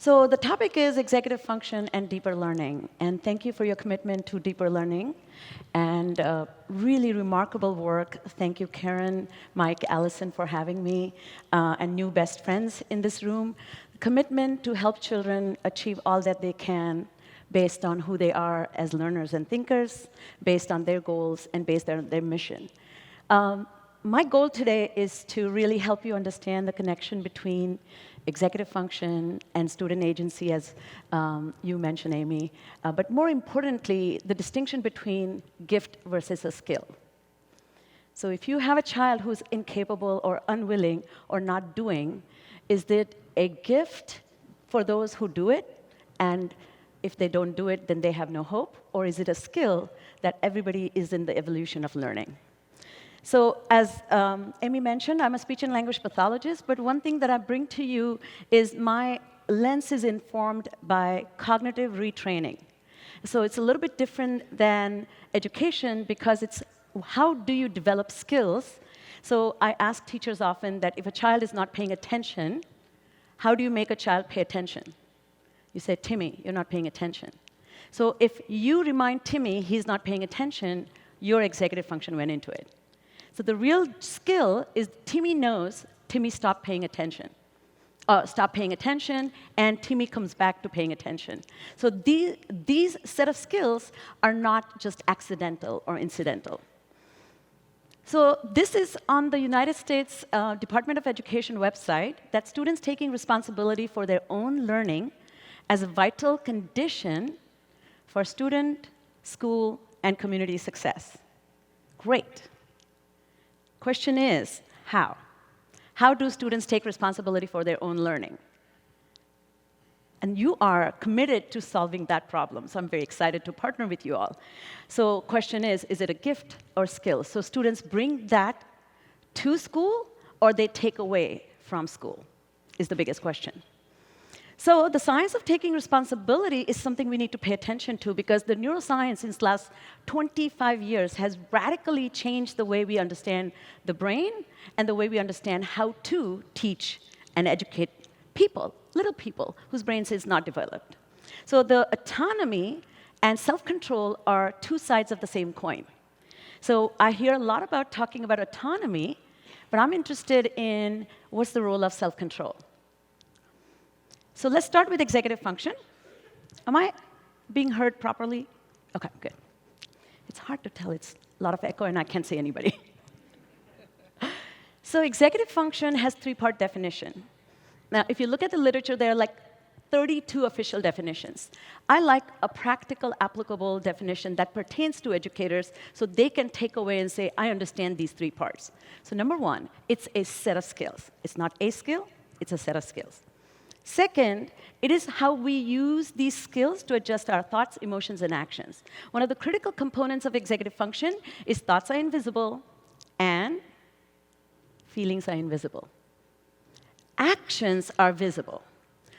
So the topic is executive function and deeper learning. And thank you for your commitment to deeper learning and really remarkable work. Thank you, Karen, Mike, Allison, for having me, and new best friends in this room. Commitment to help children achieve all that they can based on who they are as learners and thinkers, based on their goals, and based on their mission. My goal today is to really help you understand the connection between executive function and student agency, as you mentioned, Amy, but more importantly, the distinction between gift versus a skill. So if you have a child who's incapable or unwilling or not doing, is it a gift for those who do it, and if they don't do it, then they have no hope? Or is it a skill that everybody is in the evolution of learning? So as Amy mentioned, I'm a speech and language pathologist, but one thing that I bring to you is my lens is informed by cognitive retraining. So it's a little bit different than education because it's how do you develop skills? So I ask teachers often that if a child is not paying attention, how do you make a child pay attention? You say, Timmy, you're not paying attention. So if you remind Timmy he's not paying attention, your executive function went into it. So the real skill is Timmy knows Timmy stopped paying attention. And Timmy comes back to paying attention. So these set of skills are not just accidental or incidental. So this is on the United States Department of Education website, that students taking responsibility for their own learning as a vital condition for student, school, and community success. Great. Question is, how? How do students take responsibility for their own learning? And you are committed to solving that problem, so I'm very excited to partner with you all. So question is it a gift or skill? So students bring that to school, or they take away from school, is the biggest question. So the science of taking responsibility is something we need to pay attention to, because the neuroscience in the last 25 years has radically changed the way we understand the brain and the way we understand how to teach and educate people, little people, whose brains is not developed. So the autonomy and self-control are two sides of the same coin. So I hear a lot about talking about autonomy, but I'm interested in what's the role of self-control. So let's start with executive function. Am I being heard properly? OK, good. It's hard to tell. It's a lot of echo, and I can't see anybody. So executive function has three-part definition. Now, if you look at the literature, there are like 32 official definitions. I like a practical, applicable definition that pertains to educators so they can take away and say, I understand these three parts. So number one, it's a set of skills. It's not a skill. It's a set of skills. Second, it is how we use these skills to adjust our thoughts, emotions, and actions. One of the critical components of executive function is thoughts are invisible and feelings are invisible. Actions are visible.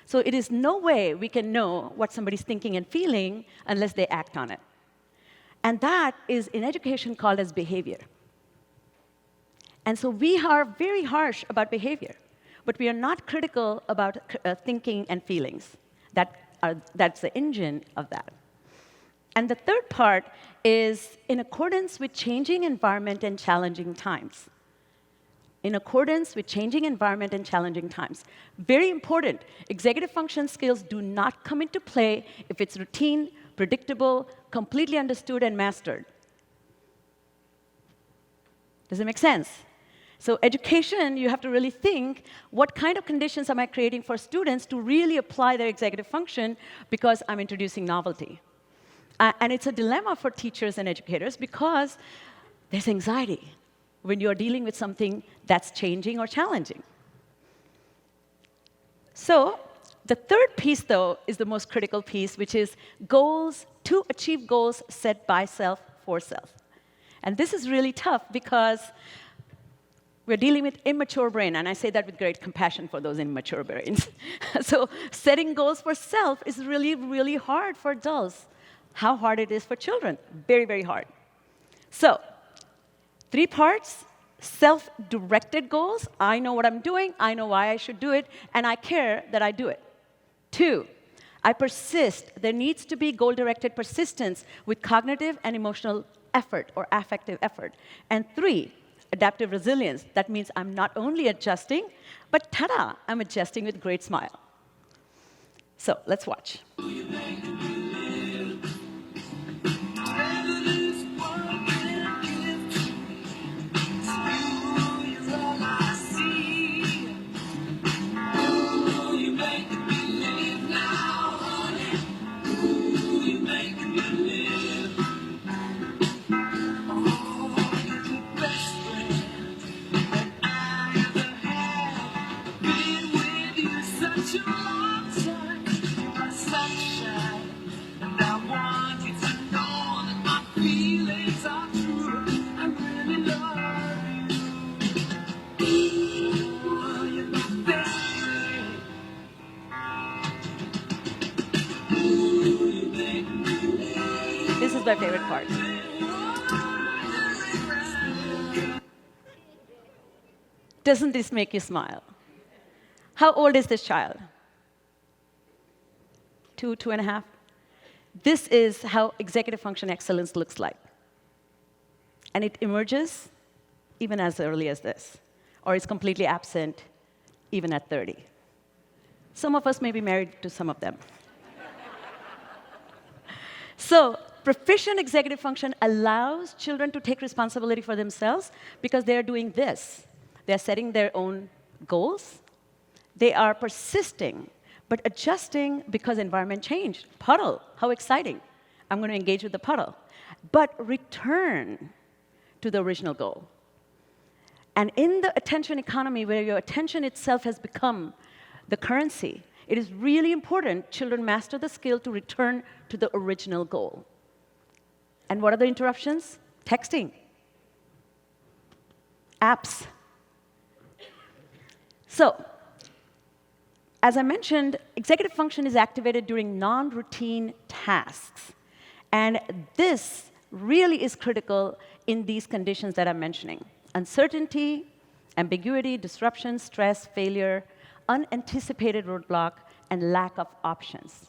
So it is no way we can know what somebody's thinking and feeling unless they act on it. And that is, in education, called as behavior. And so we are very harsh about behavior. But we are not critical about thinking and feelings. That's the engine of that. And the third part is in accordance with changing environment and challenging times. In accordance with changing environment and challenging times. Very important. Executive function skills do not come into play if it's routine, predictable, completely understood, and mastered. Does it make sense? So education, you have to really think, what kind of conditions am I creating for students to really apply their executive function because I'm introducing novelty? And it's a dilemma for teachers and educators because there's anxiety when you're dealing with something that's changing or challenging. So the third piece, though, is the most critical piece, which is goals to achieve goals set by self for self. And this is really tough because we're dealing with immature brain, and I say that with great compassion for those immature brains. So setting goals for self is really, really hard for adults. How hard it is for children? Very, very hard. So three parts: self-directed goals. I know what I'm doing. I know why I should do it. And I care that I do it. 2, I persist. There needs to be goal-directed persistence with cognitive and emotional effort or affective effort. And 3, adaptive resilience. That means I'm not only adjusting, but ta-da, I'm adjusting with great smile. So let's watch. This is my favorite part. Doesn't this make you smile? How old is this child? 2, 2.5? This is how executive function excellence looks like. And it emerges even as early as this, or it's completely absent even at 30. Some of us may be married to some of them. So, proficient executive function allows children to take responsibility for themselves because they are doing this. They are setting their own goals. They are persisting, but adjusting because environment changed. Puddle, how exciting. I'm going to engage with the puddle. But return to the original goal. And in the attention economy, where your attention itself has become the currency, it is really important children master the skill to return to the original goal. And what are the interruptions? Texting, apps. So, as I mentioned, executive function is activated during non-routine tasks. And this really is critical in these conditions that I'm mentioning. Uncertainty, ambiguity, disruption, stress, failure, unanticipated roadblock, and lack of options.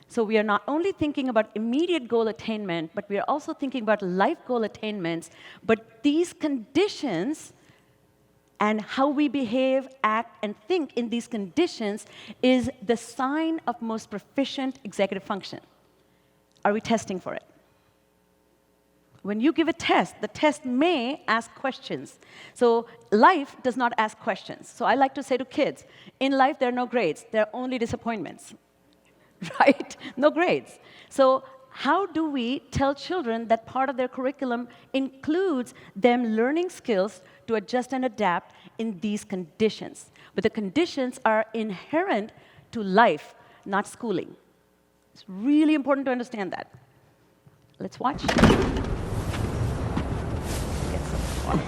So we are not only thinking about immediate goal attainment, but we are also thinking about life goal attainments. But these conditions and how we behave, act, and think in these conditions is the sign of most proficient executive function. Are we testing for it? When you give a test, the test may ask questions. So life does not ask questions. So I like to say to kids, in life there are no grades, there are only disappointments. Right? No grades. So how do we tell children that part of their curriculum includes them learning skills to adjust and adapt in these conditions? But the conditions are inherent to life, not schooling. It's really important to understand that. Let's watch. Get some water.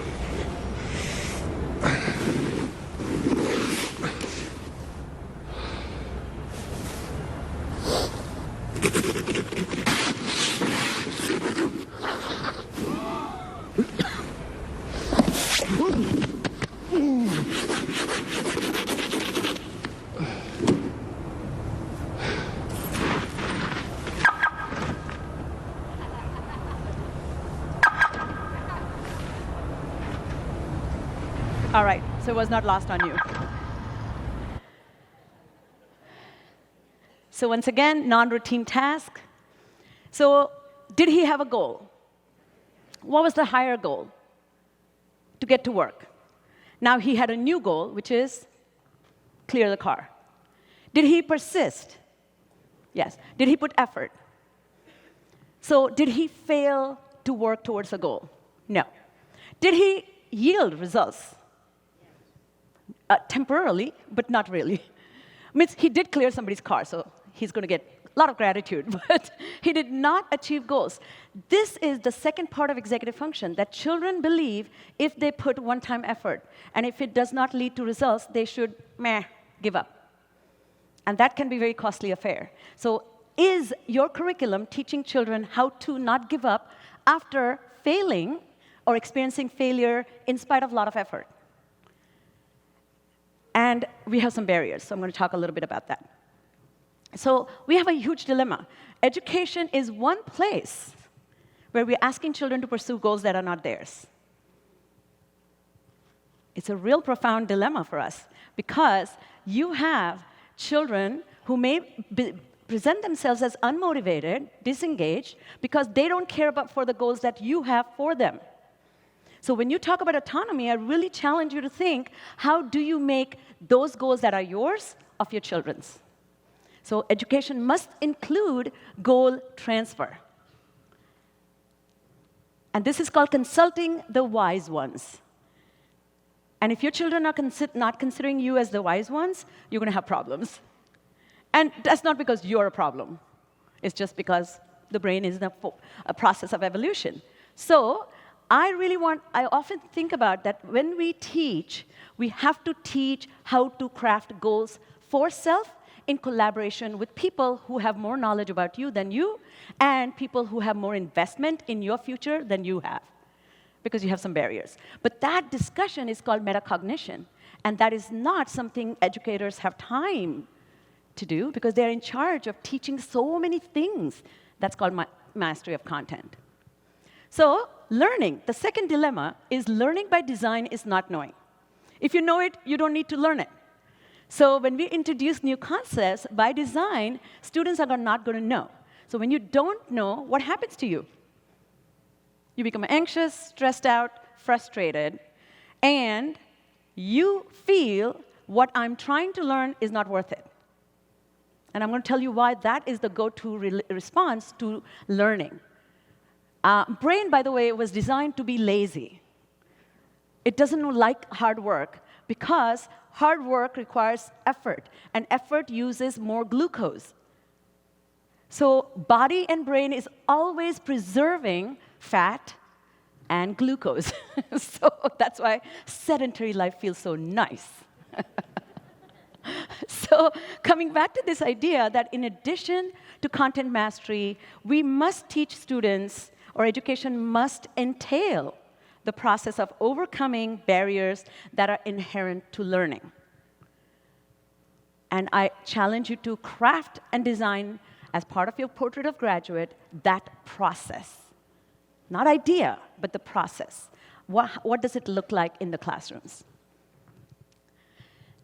All right, so it was not lost on you. So once again, non-routine task. So did he have a goal? What was the higher goal? To get to work. Now he had a new goal, which is clear the car. Did he persist? Yes. Did he put effort? So did he fail to work towards a goal? No. Did he yield results? Temporarily, but not really. Means he did clear somebody's car, so he's going to get a lot of gratitude, but he did not achieve goals. This is the second part of executive function, that children believe if they put one-time effort, and if it does not lead to results, they should, give up. And that can be a very costly affair. So is your curriculum teaching children how to not give up after failing or experiencing failure in spite of a lot of effort? And we have some barriers, so I'm going to talk a little bit about that. So we have a huge dilemma. Education is one place where we're asking children to pursue goals that are not theirs. It's a real profound dilemma for us, because you have children who may present themselves as unmotivated, disengaged, because they don't care about for the goals that you have for them. So when you talk about autonomy, I really challenge you to think, how do you make those goals that are yours of your children's? So education must include goal transfer. And this is called consulting the wise ones. And if your children are not considering you as the wise ones, you're going to have problems. And that's not because you're a problem. It's just because the brain is in a process of evolution. So I often think about that when we teach, we have to teach how to craft goals for self in collaboration with people who have more knowledge about you than you, and people who have more investment in your future than you have, because you have some barriers. But that discussion is called metacognition, and that is not something educators have time to do, because they're in charge of teaching so many things. That's called mastery of content. So learning, the second dilemma is learning by design is not knowing. If you know it, you don't need to learn it. So when we introduce new concepts, by design, students are not going to know. So when you don't know, what happens to you? You become anxious, stressed out, frustrated, and you feel what I'm trying to learn is not worth it. And I'm going to tell you why that is the go-to response to learning. Brain, by the way, was designed to be lazy. It doesn't like hard work, because hard work requires effort, and effort uses more glucose. So body and brain is always preserving fat and glucose. So that's why sedentary life feels so nice. So coming back to this idea that in addition to content mastery, we must teach students, or education must entail the process of overcoming barriers that are inherent to learning. And I challenge you to craft and design, as part of your portrait of graduate, that process. Not idea, but the process. What does it look like in the classrooms?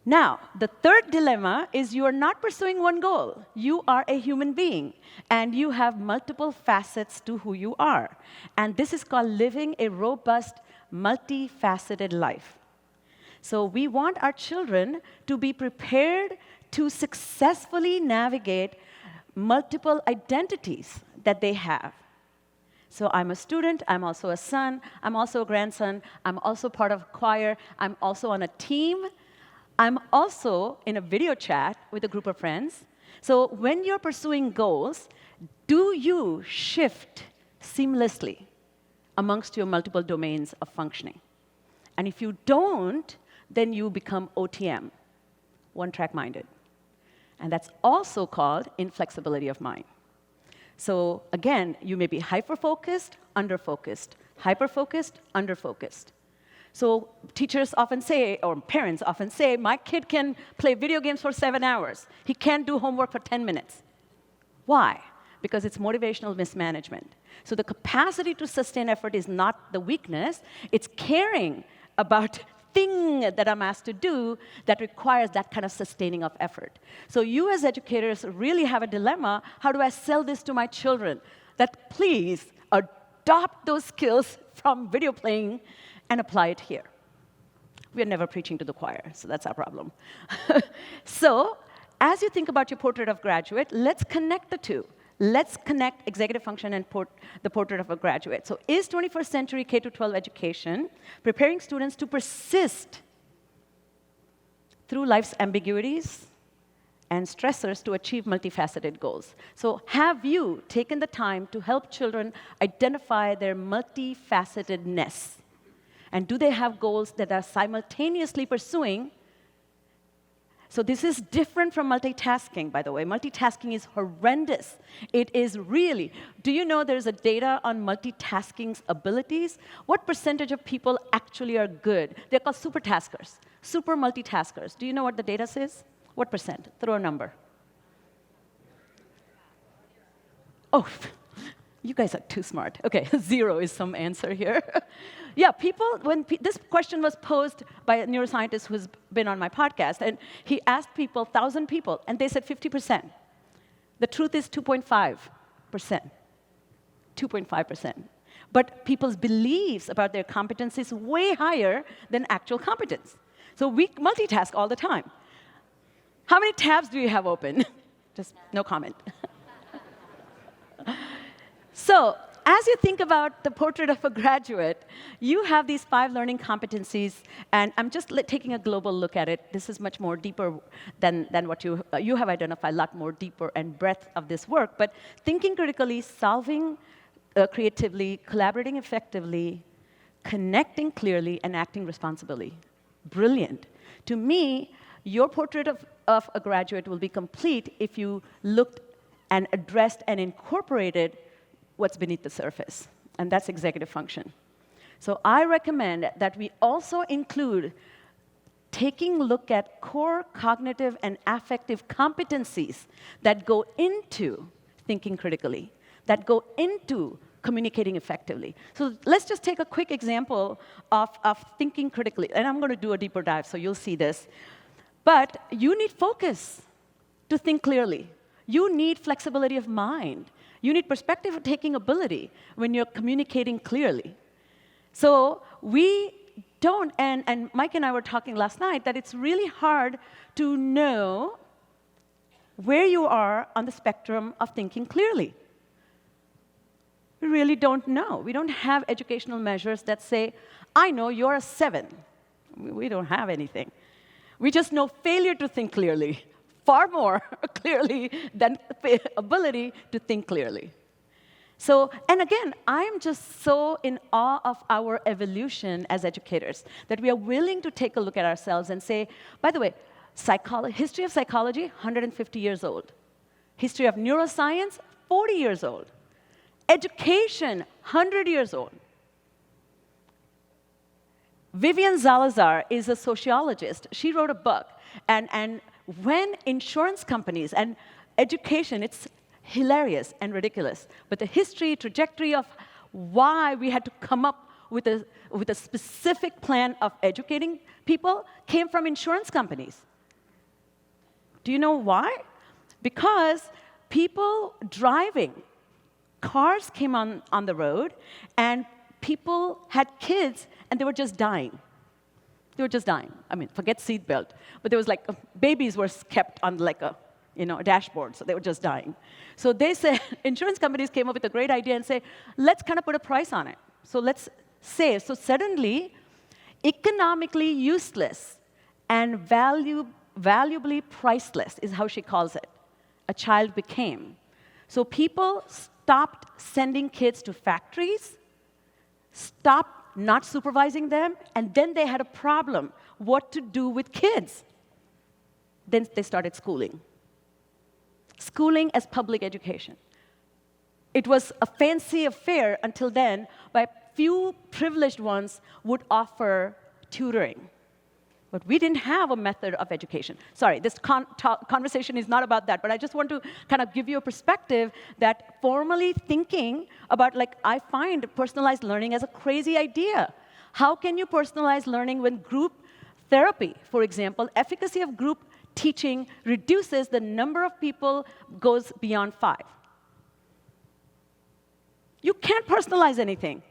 Now, the third dilemma is you are not pursuing one goal. You are a human being, and you have multiple facets to who you are. And this is called living a robust, multifaceted life. So we want our children to be prepared to successfully navigate multiple identities that they have. So I'm a student, I'm also a son, I'm also a grandson, I'm also part of a choir, I'm also on a team, I'm also in a video chat with a group of friends. So when you're pursuing goals, do you shift seamlessly amongst your multiple domains of functioning? And if you don't, then you become OTM, one-track minded. And that's also called inflexibility of mind. So again, you may be hyper-focused, under-focused, hyper-focused, under-focused. So teachers often say, or parents often say, my kid can play video games for 7 hours. He can't do homework for 10 minutes. Why? Because it's motivational mismanagement. So the capacity to sustain effort is not the weakness. It's caring about thing that I'm asked to do that requires that kind of sustaining of effort. So you as educators really have a dilemma. How do I sell this to my children? That please adopt those skills from video playing and apply it here. We're never preaching to the choir, so that's our problem. So as you think about your portrait of graduate, let's connect the two. Let's connect executive function and the portrait of a graduate. So is 21st century K-12 education preparing students to persist through life's ambiguities and stressors to achieve multifaceted goals? So have you taken the time to help children identify their multifacetedness? And do they have goals that are simultaneously pursuing? So this is different from multitasking, by the way. Multitasking is horrendous. It is really. Do you know there's a data on multitasking's abilities? What percentage of people actually are good? They're called supertaskers, super multitaskers. Do you know what the data says? What percent? Throw a number. Oh, you guys are too smart. Okay, 0 is some answer here. Yeah, people, this question was posed by a neuroscientist who's been on my podcast, and he asked people, 1,000 people, and they said 50%. The truth is 2.5%. 2.5%. But people's beliefs about their competence is way higher than actual competence. So we multitask all the time. How many tabs do you have open? Just no comment. So, as you think about the portrait of a graduate, you have these 5 learning competencies, and I'm just taking a global look at it. This is much more deeper than what you have identified, a lot more deeper and breadth of this work. But thinking critically, solving creatively, collaborating effectively, connecting clearly, and acting responsibly. Brilliant. To me, your portrait of a graduate will be complete if you looked and addressed and incorporated what's beneath the surface, and that's executive function. So I recommend that we also include taking a look at core cognitive and affective competencies that go into thinking critically, that go into communicating effectively. So let's just take a quick example of thinking critically, and I'm going to do a deeper dive, so you'll see this. But you need focus to think clearly. You need flexibility of mind. You need perspective-taking ability when you're communicating clearly. So we don't, and Mike and I were talking last night, that it's really hard to know where you are on the spectrum of thinking clearly. We really don't know. We don't have educational measures that say, I know you're a 7. We don't have anything. We just know failure to think clearly far more clearly than ability to think clearly. So, and again, I'm just so in awe of our evolution as educators, that we are willing to take a look at ourselves and say, by the way, history of psychology, 150 years old. History of neuroscience, 40 years old. Education, 100 years old. Vivian Zalazar is a sociologist. She wrote a book, and when insurance companies and education, it's hilarious and ridiculous, but the history, trajectory of why we had to come up with a specific plan of educating people came from insurance companies. Do you know why? Because people driving, cars came on the road, and people had kids, and they were just dying. They were just dying. I mean, forget seatbelt. But there was like, babies were kept on like a dashboard, so they were just dying. So they said, insurance companies came up with a great idea and say, let's kind of put a price on it. So let's save. So suddenly, economically useless and valuably priceless is how she calls it, a child became. So people stopped sending kids to factories, stopped not supervising them, and then they had a problem, what to do with kids. Then they started schooling. Schooling as public education. It was a fancy affair until then, but few privileged ones would offer tutoring. But we didn't have a method of education. Sorry, this conversation is not about that, but I just want to kind of give you a perspective that formally thinking about, like, I find personalized learning as a crazy idea. How can you personalize learning when group therapy, for example, efficacy of group teaching reduces the number of people goes beyond 5? You can't personalize anything.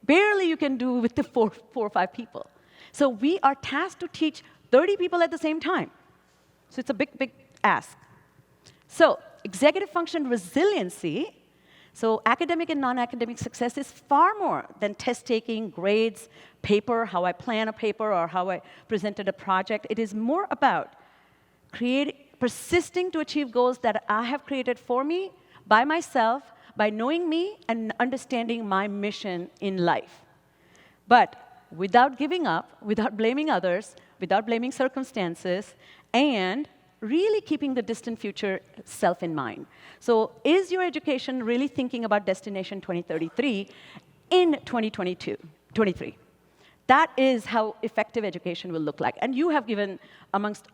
Barely you can do with the four or 5 people. So we are tasked to teach 30 people at the same time. So it's a big, big ask. So executive function resiliency, so academic and non-academic success is far more than test-taking, grades, paper, how I plan a paper, or how I presented a project. It is more about persisting to achieve goals that I have created for me, by myself, by knowing me and understanding my mission in life. But without giving up, without blaming others, without blaming circumstances, and really keeping the distant future self in mind. So is your education really thinking about Destination 2033 in 2023? That is how effective education will look like. And you have given, amongst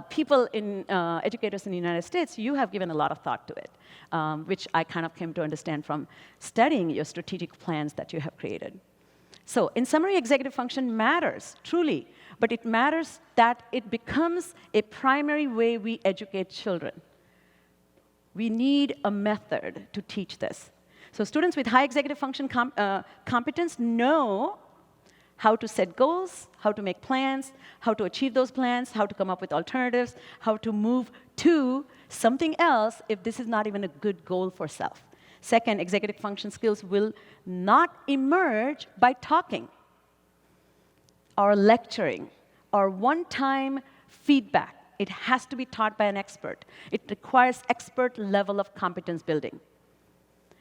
people in educators in the United States, you have given a lot of thought to it, which I kind of came to understand from studying your strategic plans that you have created. So, in summary, executive function matters, truly, but it matters that it becomes a primary way we educate children. We need a method to teach this. So students with high executive function competence know how to set goals, how to make plans, how to achieve those plans, how to come up with alternatives, how to move to something else if this is not even a good goal for self. Second, executive function skills will not emerge by talking or lecturing or one-time feedback. It has to be taught by an expert. It requires expert level of competence building.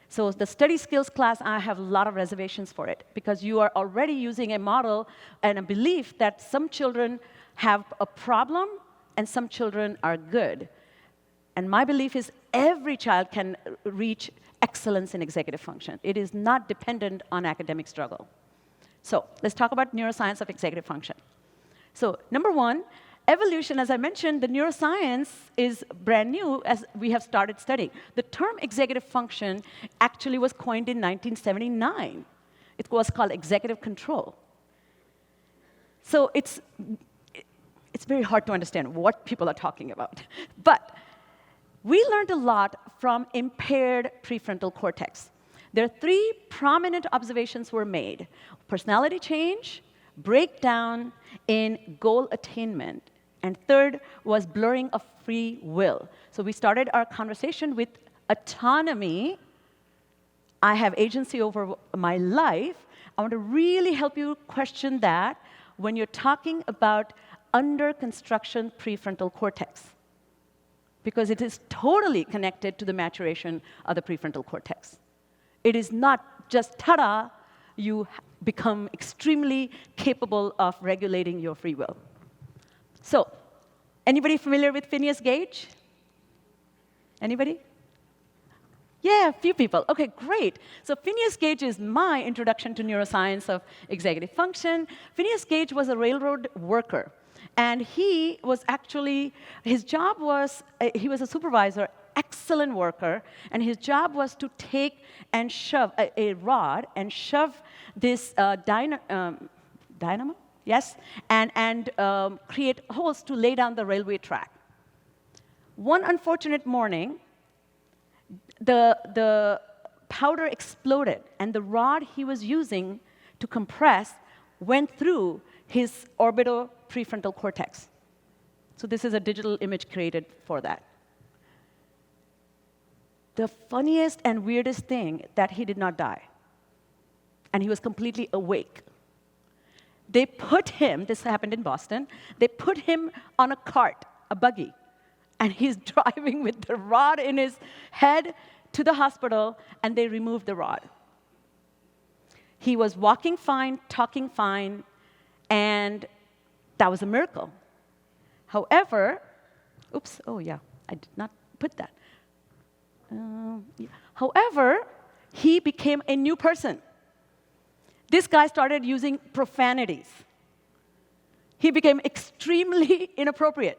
So the study skills class, I have a lot of reservations for it, because you are already using a model and a belief that some children have a problem and some children are good. And my belief is every child can reach excellence in executive function. It is not dependent on academic struggle. So let's talk about neuroscience of executive function. So number one, evolution, as I mentioned, the neuroscience is brand new as we have started studying. The term executive function actually was coined in 1979. It was called executive control. So it's very hard to understand what people are talking about. But we learned a lot from impaired prefrontal cortex. There are three prominent observations were made: personality change, breakdown in goal attainment, and third was blurring of free will. So we started our conversation with autonomy. I have agency over my life. I want to really help you question that when you're talking about under construction prefrontal cortex, because it is totally connected to the maturation of the prefrontal cortex. It is not just, ta-da, you become extremely capable of regulating your free will. So, anybody familiar with Phineas Gage? Anybody? Yeah, a few people. OK, great. So Phineas Gage is my introduction to neuroscience of executive function. Phineas Gage was a railroad worker. And he was actually, his job was, he was a supervisor, excellent worker, and his job was to take and shove a rod and shove this dynamo, yes, and create holes to lay down the railway track. One unfortunate morning, the powder exploded, and the rod he was using to compress went through his orbitoprefrontal cortex. So this is a digital image created for that. The funniest and weirdest thing, that he did not die. And he was completely awake. They put him, this happened in Boston, they put him on a cart, a buggy, and he's driving with the rod in his head to the hospital, and they removed the rod. He was walking fine, talking fine, and that was a miracle. However, oops, oh yeah, I did not put that. Yeah. However, he became a new person. This guy started using profanities. He became extremely inappropriate.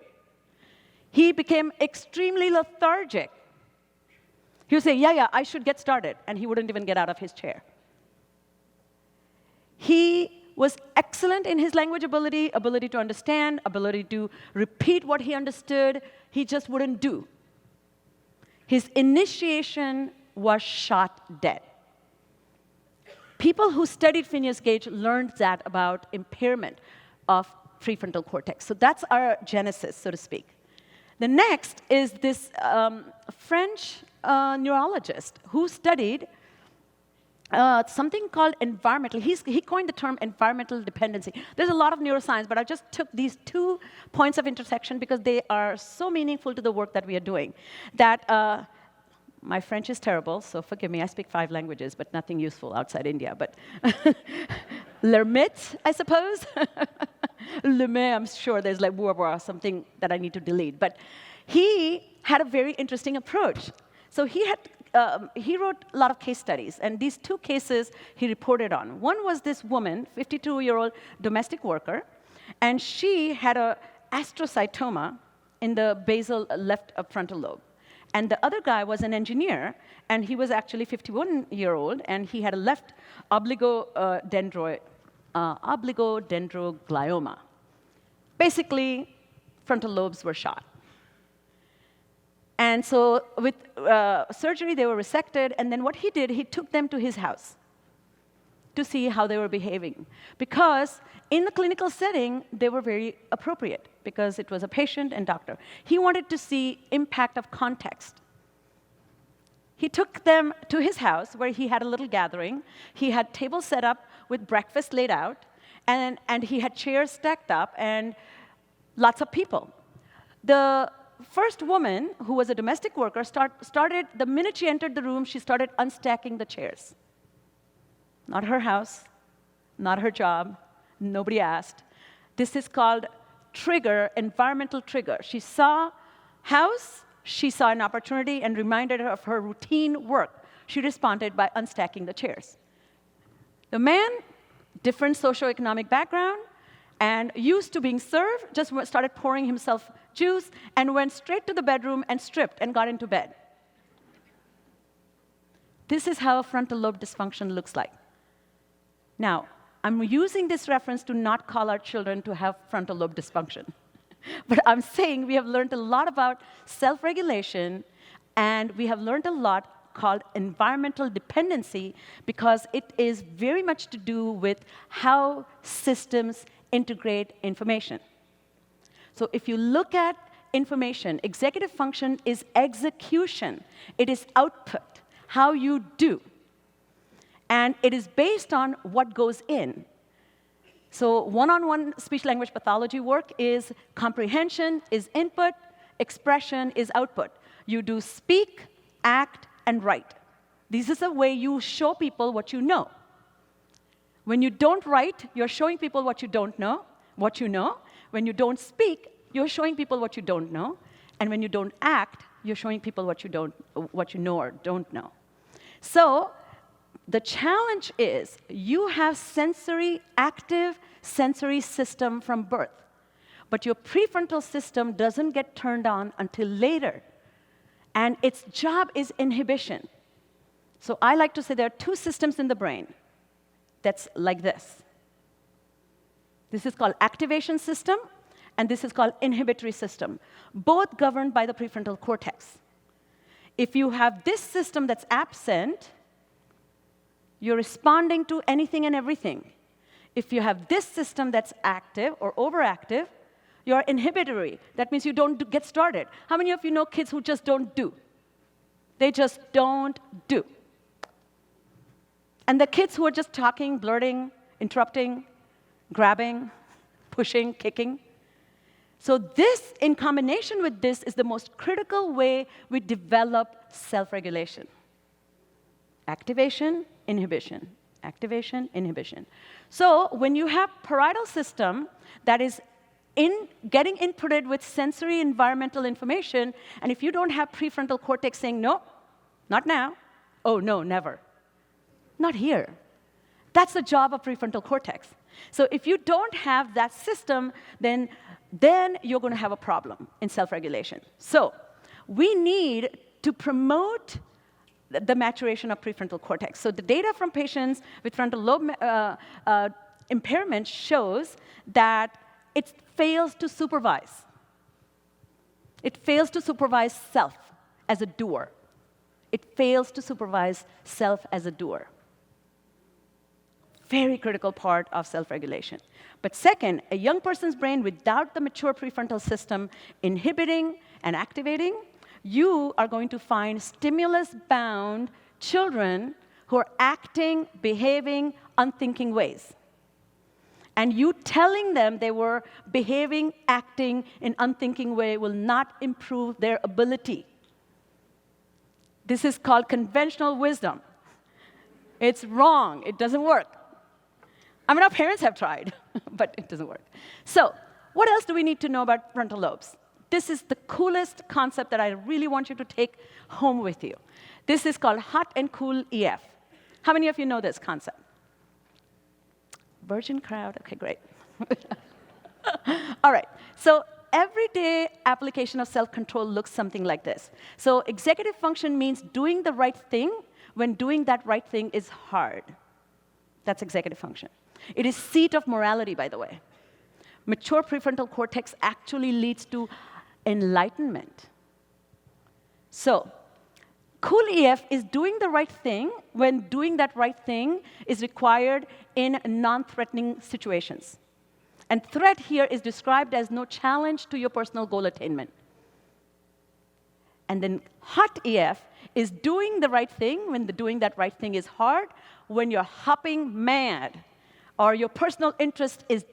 He became extremely lethargic. He would say, yeah, I should get started, and he wouldn't even get out of his chair. He was excellent in his language ability to understand, ability to repeat what he understood. He just wouldn't do. His initiation was shot dead. People who studied Phineas Gage learned that about impairment of prefrontal cortex. So that's our genesis, so to speak. The next is this French neurologist who studied something called environmental. He coined the term environmental dependency. There's a lot of neuroscience, but I just took these 2 points of intersection because they are so meaningful to the work that we are doing. That my French is terrible, so forgive me. I speak 5 languages, but nothing useful outside India. But Lermit, I suppose. Lemay, I'm sure there's like bourbois, something that I need to delete. But he had a very interesting approach. So he wrote a lot of case studies, and these 2 cases he reported on. One was this woman, 52-year-old domestic worker, and she had an astrocytoma in the basal left frontal lobe. And the other guy was an engineer, and he was actually 51-year-old, and he had a left obligodendroglioma. Basically, frontal lobes were shot. And so with surgery, they were resected, and then what he did, he took them to his house to see how they were behaving. Because in the clinical setting, they were very appropriate, because it was a patient and doctor. He wanted to see impact of context. He took them to his house, where he had a little gathering. He had tables set up with breakfast laid out, and he had chairs stacked up, and lots of people. The first woman, who was a domestic worker, started, the minute she entered the room, she started unstacking the chairs. Not her house, not her job, nobody asked. This is called trigger, environmental trigger. She saw house, she saw an opportunity, and reminded her of her routine work. She responded by unstacking the chairs. The man, different socioeconomic background, and used to being served, just started pouring himself juice and went straight to the bedroom and stripped and got into bed. This is how frontal lobe dysfunction looks like. Now, I'm using this reference to not call our children to have frontal lobe dysfunction. But I'm saying we have learned a lot about self-regulation, and we have learned a lot called environmental dependency, because it is very much to do with how systems integrate information. So if you look at information, executive function is execution. It is output, how you do. And it is based on what goes in. So one-on-one speech-language pathology work is comprehension, is input, expression is output. You do speak, act, and write. This is a way you show people what you know. When you don't write, you're showing people what you don't know, what you know. When you don't speak, you're showing people what you don't know. And when you don't act, you're showing people what you know or don't know. So the challenge is you have active sensory system from birth, but your prefrontal system doesn't get turned on until later. And its job is inhibition. So I like to say there are two systems in the brain that's like this. This is called activation system, and this is called inhibitory system, both governed by the prefrontal cortex. If you have this system that's absent, you're responding to anything and everything. If you have this system that's active or overactive, you're inhibitory. That means you don't get started. How many of you know kids who just don't do? They just don't do. And the kids who are just talking, blurting, interrupting, grabbing, pushing, kicking. So this, in combination with this, is the most critical way we develop self-regulation. Activation, inhibition. Activation, inhibition. So when you have parietal system that is getting inputted with sensory environmental information, and if you don't have prefrontal cortex saying, no, not now, oh, no, never. Not here. That's the job of prefrontal cortex. So if you don't have that system, then you're going to have a problem in self-regulation. So we need to promote the maturation of prefrontal cortex. So the data from patients with frontal lobe impairment shows that it fails to supervise. It fails to supervise self as a doer. It fails to supervise self as a doer. Very critical part of self-regulation. But second, a young person's brain without the mature prefrontal system inhibiting and activating, you are going to find stimulus-bound children who are acting, behaving, unthinking ways. And you telling them they were behaving, acting in unthinking way will not improve their ability. This is called conventional wisdom. It's wrong. It doesn't work. I mean, our parents have tried, but it doesn't work. So what else do we need to know about frontal lobes? This is the coolest concept that I really want you to take home with you. This is called hot and cool EF. How many of you know this concept? Virgin crowd? OK, great. All right. So everyday application of self-control looks something like this. So executive function means doing the right thing when doing that right thing is hard. That's executive function. It is seat of morality, by the way. Mature prefrontal cortex actually leads to enlightenment. So cool EF is doing the right thing when doing that right thing is required in non-threatening situations. And threat here is described as no challenge to your personal goal attainment. And then hot EF is doing the right thing when doing that right thing is hard, when you're hopping mad, or your personal interest is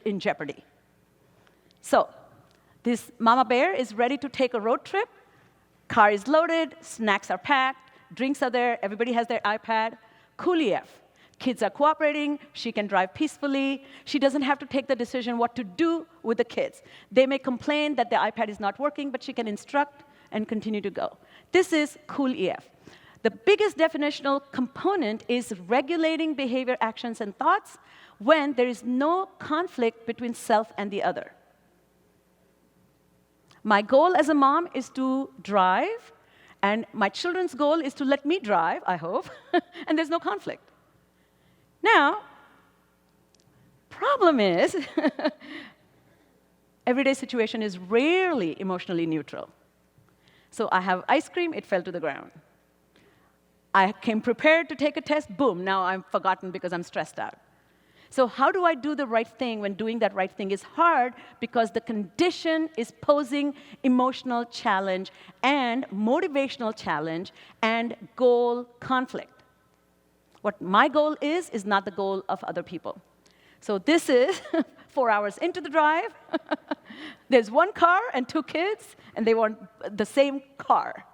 in jeopardy. So this mama bear is ready to take a road trip. Car is loaded, snacks are packed, drinks are there, everybody has their iPad. Cool EF. Kids are cooperating, she can drive peacefully. She doesn't have to take the decision what to do with the kids. They may complain that the iPad is not working, but she can instruct and continue to go. This is cool EF. The biggest definitional component is regulating behavior, actions, and thoughts when there is no conflict between self and the other. My goal as a mom is to drive, and my children's goal is to let me drive, I hope, and there's no conflict. Now, problem is, everyday situation is rarely emotionally neutral. So I have ice cream, it fell to the ground. I came prepared to take a test, boom, now I'm forgotten because I'm stressed out. So how do I do the right thing when doing that right thing is hard because the condition is posing emotional challenge and motivational challenge and goal conflict? What my goal is not the goal of other people. So this is 4 hours into the drive. There's one car and 2 kids, and they want the same car.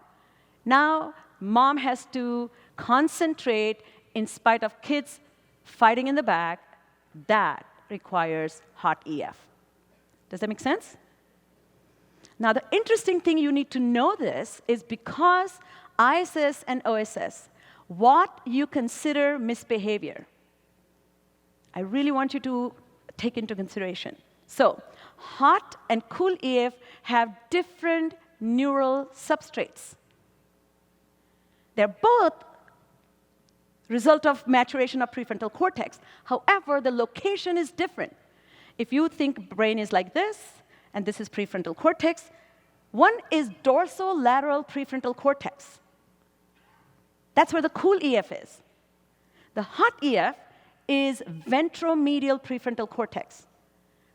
Now, mom has to concentrate in spite of kids fighting in the back. That requires hot EF. Does that make sense? Now, the interesting thing you need to know this is because ISS and OSS, what you consider misbehavior, I really want you to take into consideration. So, hot and cool EF have different neural substrates. They're both result of maturation of prefrontal cortex. However, the location is different. If you think brain is like this, and this is prefrontal cortex, one is dorsolateral prefrontal cortex. That's where the cool EF is. The hot EF is ventromedial prefrontal cortex,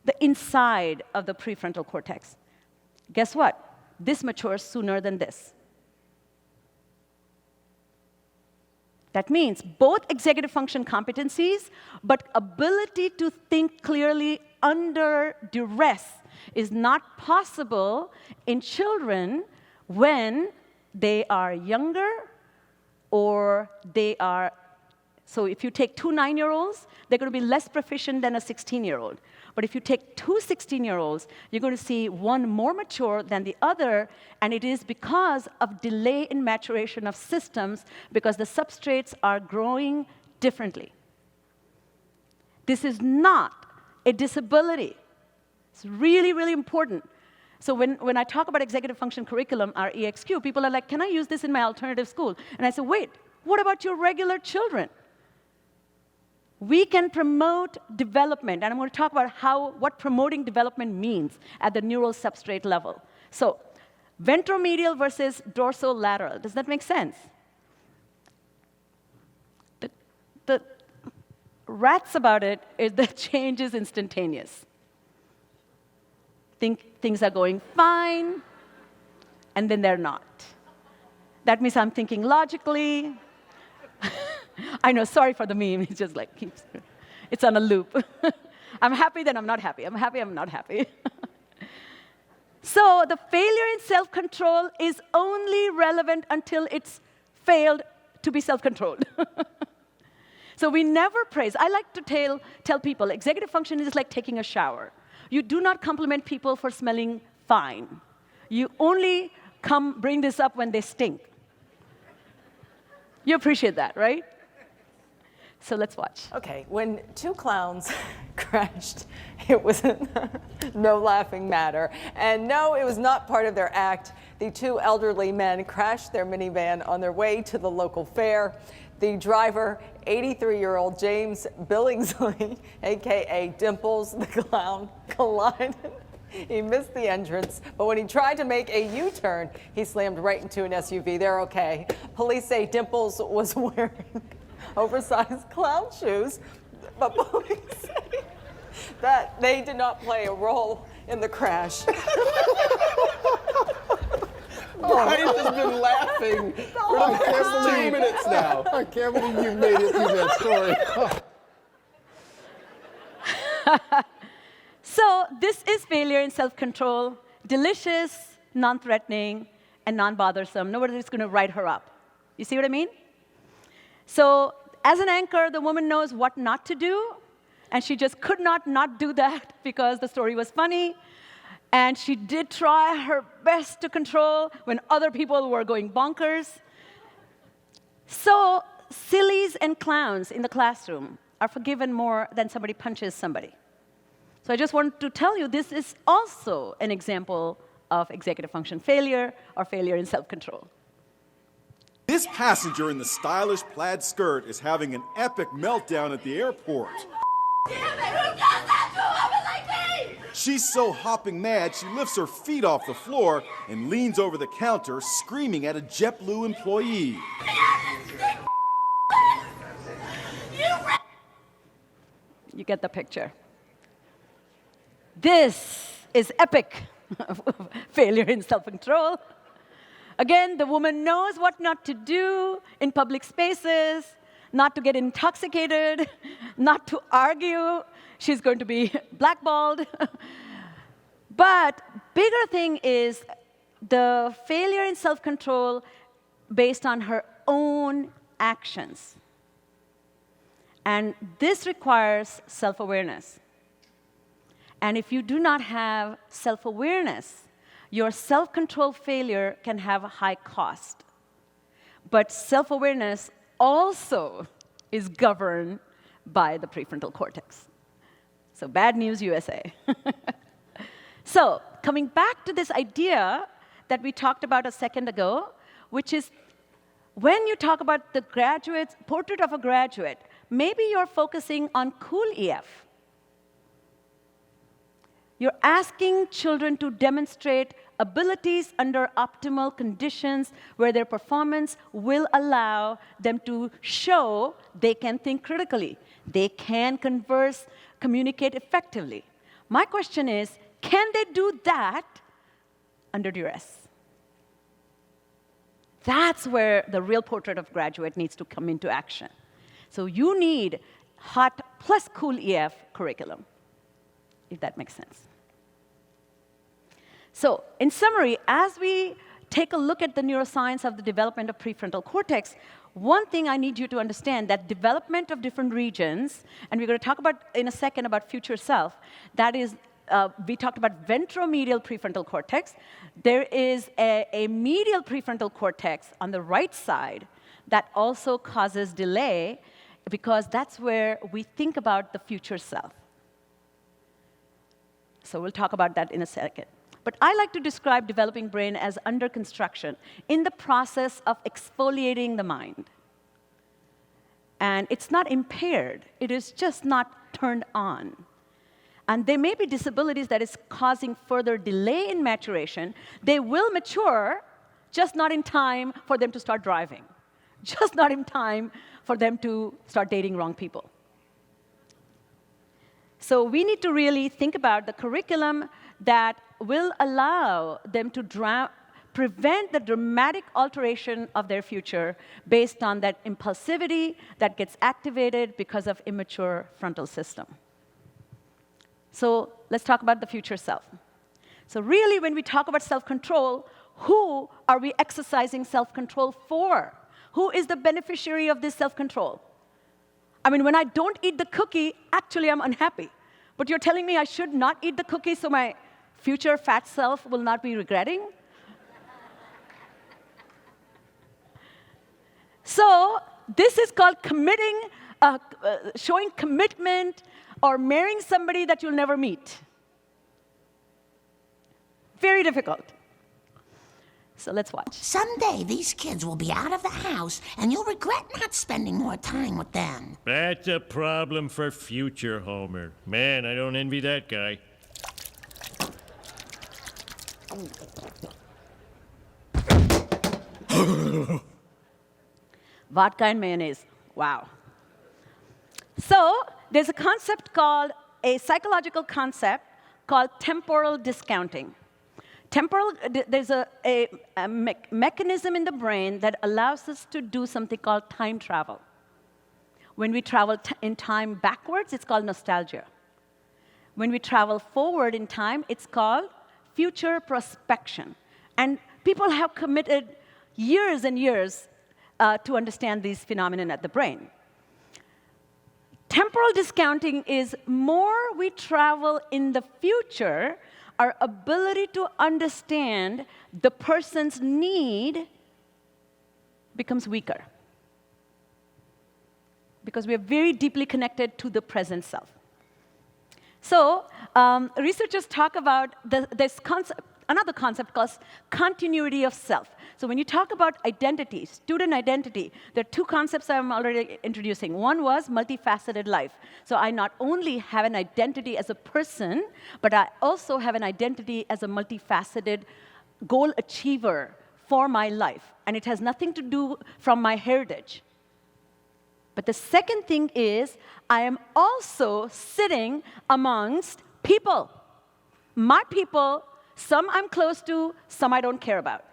the inside of the prefrontal cortex. Guess what? This matures sooner than this. That means both executive function competencies, but ability to think clearly under duress is not possible in children when they are younger or they are, so if you take 2 9-year-olds, they're going to be less proficient than a 16-year-old. But if you take 2 16-year-olds, you're going to see one more mature than the other, and it is because of delay in maturation of systems, because the substrates are growing differently. This is not a disability. It's really, really important. So when I talk about executive function curriculum, our ExQ, people are like, can I use this in my alternative school? And I say, wait, what about your regular children? We can promote development, and I'm going to talk about what promoting development means at the neural substrate level. So, ventromedial versus dorsolateral. Does that make sense? The rats about it is the change is instantaneous. Things are going fine, and then they're not. That means I'm thinking logically. I know, sorry for the meme. It's just like, it's on a loop. I'm happy, then I'm not happy. I'm happy, I'm not happy. So the failure in self-control is only relevant until it's failed to be self-controlled. So we never praise. I like to tell people, executive function is like taking a shower. You do not compliment people for smelling fine. You only bring this up when they stink. You appreciate that, right? So let's watch. Okay, when 2 clowns crashed. It was no laughing matter. And no, it was not part of their act. The two elderly men crashed their minivan on their way to the local fair. The driver, 83-year-old James Billingsley, a.k.a. Dimples the Clown, collided. He missed the entrance, but when he tried to make a U-turn, he slammed right into an SUV. They're okay. Police say Dimples was wearing oversized clown shoes, but police say that they did not play a role in the crash. Brian has been laughing for the past 2 minutes now. I can't believe you made it through that story. So this is failure in self-control, delicious, non-threatening, and non-bothersome. Nobody's going to write her up. You see what I mean? So as an anchor, the woman knows what not to do, and she just could not do that because the story was funny. And she did try her best to control when other people were going bonkers. So sillies and clowns in the classroom are forgiven more than somebody punches somebody. So I just want to tell you, this is also an example of executive function failure or failure in self-control. This passenger in the stylish plaid skirt is having an epic meltdown at the airport. Damn it, who does that to a woman like me? She's so hopping mad, she lifts her feet off the floor and leans over the counter, screaming at a JetBlue employee. You get the picture. This is epic failure in self-control. Again, the woman knows what not to do in public spaces, not to get intoxicated, not to argue. She's going to be blackballed. But bigger thing is the failure in self-control based on her own actions. And this requires self-awareness. And if you do not have self-awareness, your self-control failure can have a high cost. But self-awareness also is governed by the prefrontal cortex. So bad news, USA. So coming back to this idea that we talked about a second ago, which is when you talk about the graduate's portrait of a graduate, maybe you're focusing on cool EF. You're asking children to demonstrate abilities under optimal conditions where their performance will allow them to show they can think critically, they can converse, communicate effectively. My question is, can they do that under duress? That's where the real portrait of graduate needs to come into action. So you need hot plus cool EF curriculum, if that makes sense. So in summary, as we take a look at the neuroscience of the development of prefrontal cortex, one thing I need you to understand, that development of different regions, and we're going to talk about in a second about future self, that is, we talked about ventromedial prefrontal cortex. There is a medial prefrontal cortex on the right side that also causes delay because that's where we think about the future self. So we'll talk about that in a second. But I like to describe developing brain as under construction, in the process of exfoliating the mind. And it's not impaired. It is just not turned on. And there may be disabilities that is causing further delay in maturation. They will mature, just not in time for them to start driving. Just not in time for them to start dating wrong people. So we need to really think about the curriculum that will allow them to prevent the dramatic alteration of their future based on that impulsivity that gets activated because of immature frontal system. So let's talk about the future self. So really, when we talk about self-control, who are we exercising self-control for? Who is the beneficiary of this self-control? I mean, when I don't eat the cookie, actually I'm unhappy. But you're telling me I should not eat the cookie so my future fat self will not be regretting? So this is called committing, showing commitment, or marrying somebody that you'll never meet. Very difficult. So let's watch. Someday these kids will be out of the house, and you'll regret not spending more time with them. That's a problem for future Homer. Man, I don't envy that guy. Vodka and mayonnaise. Wow. So there's a concept called, a psychological concept called temporal discounting. There's a mechanism in the brain that allows us to do something called time travel. When we travel in time backwards, it's called nostalgia. When we travel forward in time, it's called future prospection. And people have committed years and years to understand these phenomena at the brain. Temporal discounting is more we travel in the future, our ability to understand the person's need becomes weaker, because we are very deeply connected to the present self. So researchers talk about this concept, another concept called continuity of self. So when you talk about identity, student identity, there are two concepts I'm already introducing. One was multifaceted life. So I not only have an identity as a person, but I also have an identity as a multifaceted goal achiever for my life. And it has nothing to do from my heritage. But the second thing is, I am also sitting amongst people. My people, some I'm close to, some I don't care about.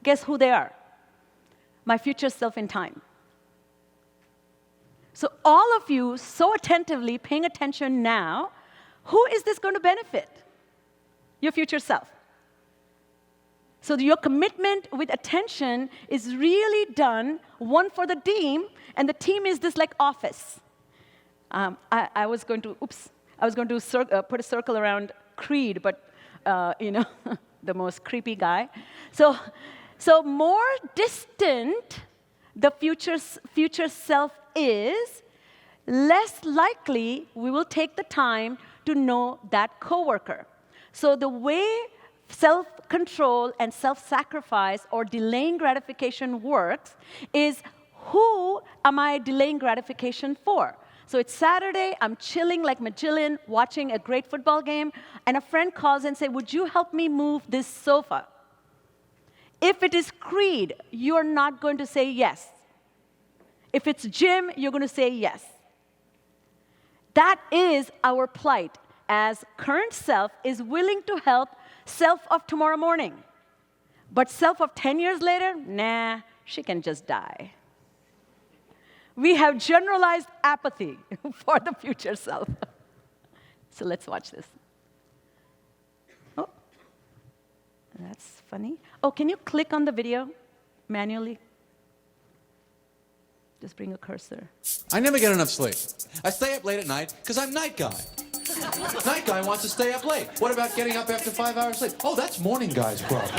Guess who they are? My future self in time. So all of you so attentively paying attention now, who is this going to benefit? Your future self. So your commitment with attention is really done, one for the team, and the team is this like office. I was going to put a circle around Creed, but the most creepy guy. So more distant the future self is, less likely we will take the time to know that coworker. So the way self-control and self-sacrifice or delaying gratification works is, who am I delaying gratification for? So it's Saturday, I'm chilling like Magellan, watching a great football game, and a friend calls and says, would you help me move this sofa? If it is Creed, you're not going to say yes. If it's Jim, you're going to say yes. That is our plight, as current self is willing to help self of tomorrow morning. But self of 10 years later, nah, she can just die. We have generalized apathy for the future self. So let's watch this. Oh, that's funny. Oh, can you click on the video manually? Just bring a cursor. I never get enough sleep. I stay up late at night because I'm night guy. Night guy wants to stay up late. What about getting up after 5 hours sleep? Oh, that's morning guy's problem.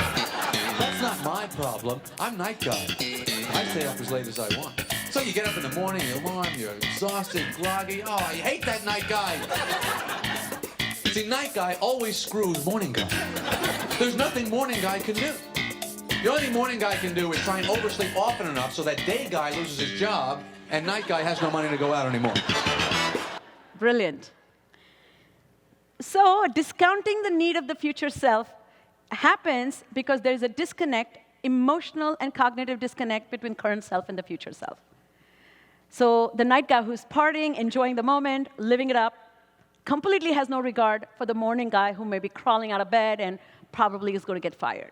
That's not my problem. I'm night guy. I stay up as late as I want. So you get up in the morning, you're warm, you're exhausted, groggy. Oh, I hate that night guy. See, night guy always screws morning guy. There's nothing morning guy can do. The only thing morning guy can do is try and oversleep often enough so that day guy loses his job and night guy has no money to go out anymore. Brilliant. So discounting the need of the future self happens because there's a disconnect, emotional and cognitive disconnect between current self and the future self. So the night guy who's partying, enjoying the moment, living it up, completely has no regard for the morning guy who may be crawling out of bed and probably is going to get fired.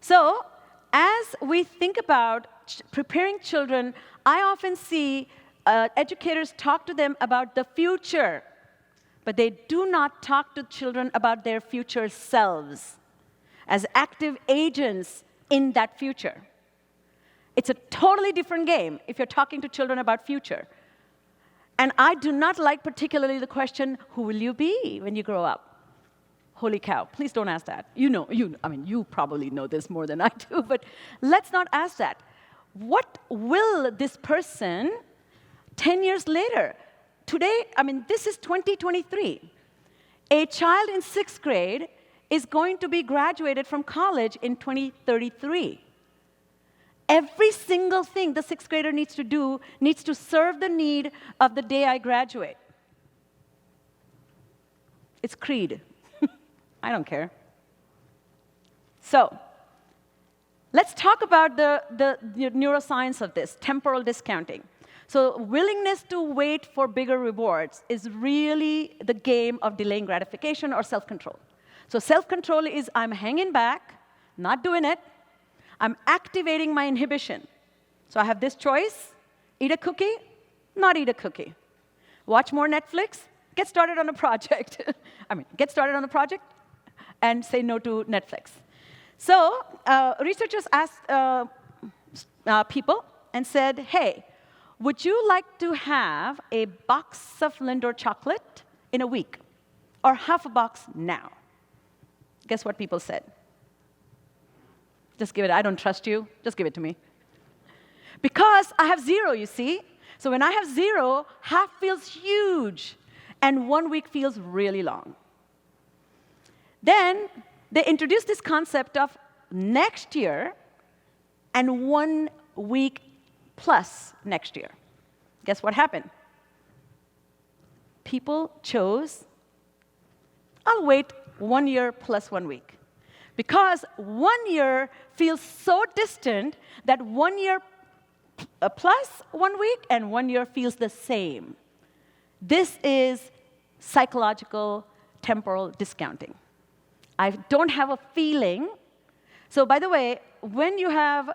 So as we think about preparing children, I often see educators talk to them about the future, but they do not talk to children about their future selves as active agents in that future. It's a totally different game if you're talking to children about future. And I do not like particularly the question, who will you be when you grow up? Holy cow, please don't ask that. You probably know this more than I do, but let's not ask that. What will this person 10 years later? today, I mean, this is 2023. A child in 6th grade is going to be graduated from college in 2033. Every single thing the 6th grader needs to do needs to serve the need of the day I graduate. It's creed. I don't care. So, let's talk about the neuroscience of this, temporal discounting. So willingness to wait for bigger rewards is really the game of delaying gratification or self-control. So self-control is I'm hanging back, not doing it. I'm activating my inhibition. So I have this choice, eat a cookie, not eat a cookie. Watch more Netflix, get started on a project. Get started on a project and say no to Netflix. So researchers asked people and said, hey, would you like to have a box of Lindor chocolate in a week or half a box now? Guess what people said? Just give it. I don't trust you. Just give it to me. Because I have 0, you see. So when I have 0, half feels huge, and 1 week feels really long. Then they introduced this concept of next year and 1 week plus next year. Guess what happened? People chose, I'll wait 1 year plus 1 week. Because 1 year feels so distant that 1 year plus 1 week and 1 year feels the same. This is psychological temporal discounting. I don't have a feeling. So by the way, when you have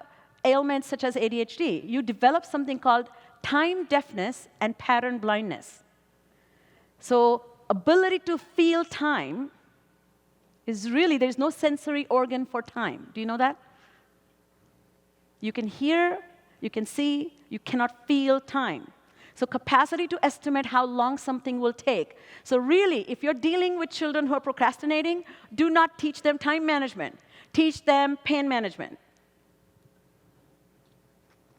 ailments such as ADHD, you develop something called time deafness and pattern blindness. So ability to feel time is really, there's no sensory organ for time. Do you know that? You can hear, you can see, you cannot feel time. So capacity to estimate how long something will take. So really, if you're dealing with children who are procrastinating, do not teach them time management. Teach them pain management.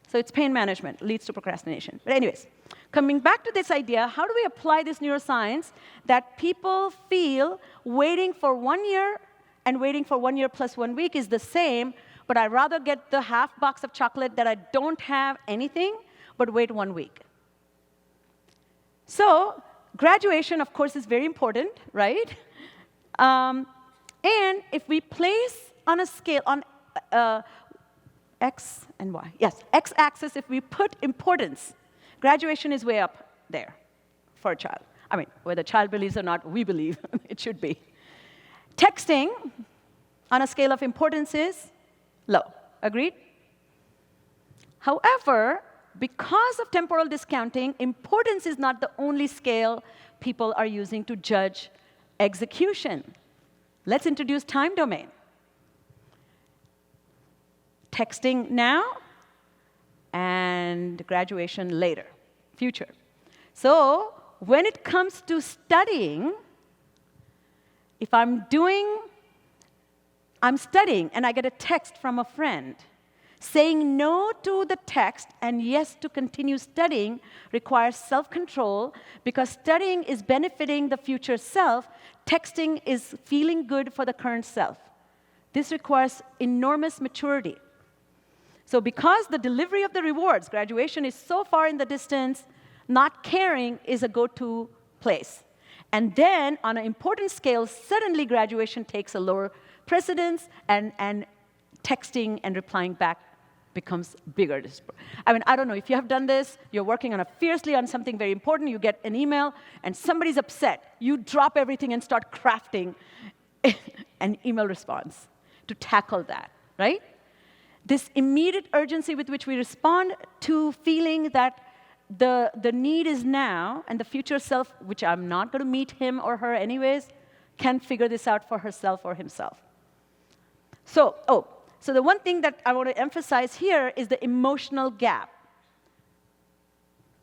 So it's pain management leads to procrastination. But anyways, coming back to this idea, how do we apply this neuroscience that people feel waiting for 1 year and waiting for 1 year plus 1 week is the same, but I'd rather get the half box of chocolate that I don't have anything, but wait 1 week. So graduation, of course, is very important, right? And if we place on a scale, on X and Y. Yes, X-axis, if we put importance, graduation is way up there for a child. I mean, whether the child believes or not, we believe it should be. Texting, on a scale of importance, is low. Agreed? However, because of temporal discounting, importance is not the only scale people are using to judge execution. Let's introduce time domain. Texting now and graduation later, future. So when it comes to studying, if I'm studying and I get a text from a friend, saying no to the text and yes to continue studying requires self-control because studying is benefiting the future self, texting is feeling good for the current self. This requires enormous maturity. So because the delivery of the rewards, graduation is so far in the distance, not caring is a go-to place. And then on an important scale, suddenly graduation takes a lower precedence and texting and replying back becomes bigger. I mean, I don't know, if you have done this, you're working fiercely on something very important, you get an email, and somebody's upset. You drop everything and start crafting an email response to tackle that, right? This immediate urgency with which we respond to feeling that the need is now, and the future self, which I'm not going to meet him or her anyways, can figure this out for herself or himself. So the one thing that I want to emphasize here is the emotional gap.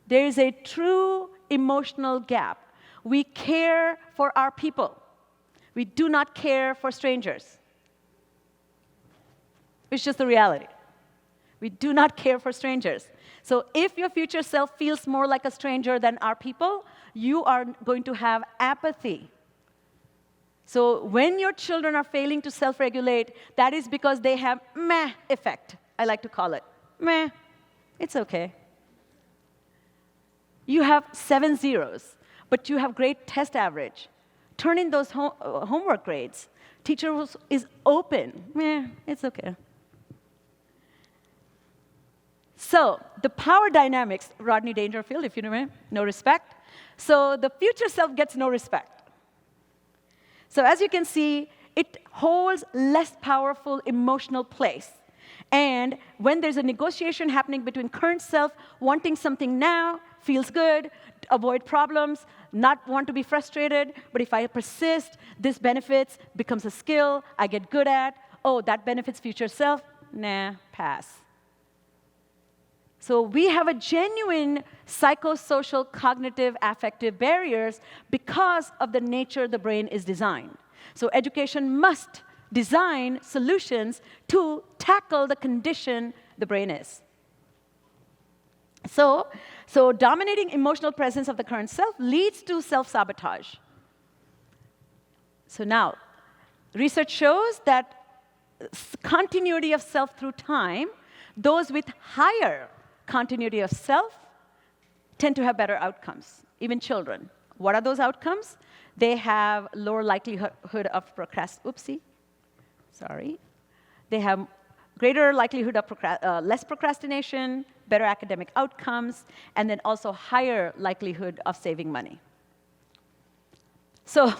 There is a true emotional gap. We care for our people. We do not care for strangers. It's just the reality. We do not care for strangers. So if your future self feels more like a stranger than our people, you are going to have apathy. So when your children are failing to self-regulate, that is because they have meh effect, I like to call it. Meh, it's okay. You have 7 zeros, but you have great test average. Turn in those homework grades. Teacher is open. Meh, it's okay. So the power dynamics, Rodney Dangerfield, if you know, no respect. So the future self gets no respect. So as you can see, it holds less powerful emotional place. And when there's a negotiation happening between current self wanting something now, feels good, avoid problems, not want to be frustrated, but if I persist, this benefits, becomes a skill, I get good at, oh, that benefits future self, nah, pass. So we have a genuine psychosocial, cognitive, affective barriers because of the nature the brain is designed. So education must design solutions to tackle the condition the brain is. So dominating emotional presence of the current self leads to self-sabotage. So now, research shows that continuity of self through time, those with higher continuity of self tend to have better outcomes, even children. What are those outcomes? They have lower likelihood of They have greater likelihood of less procrastination, better academic outcomes, and then also higher likelihood of saving money. So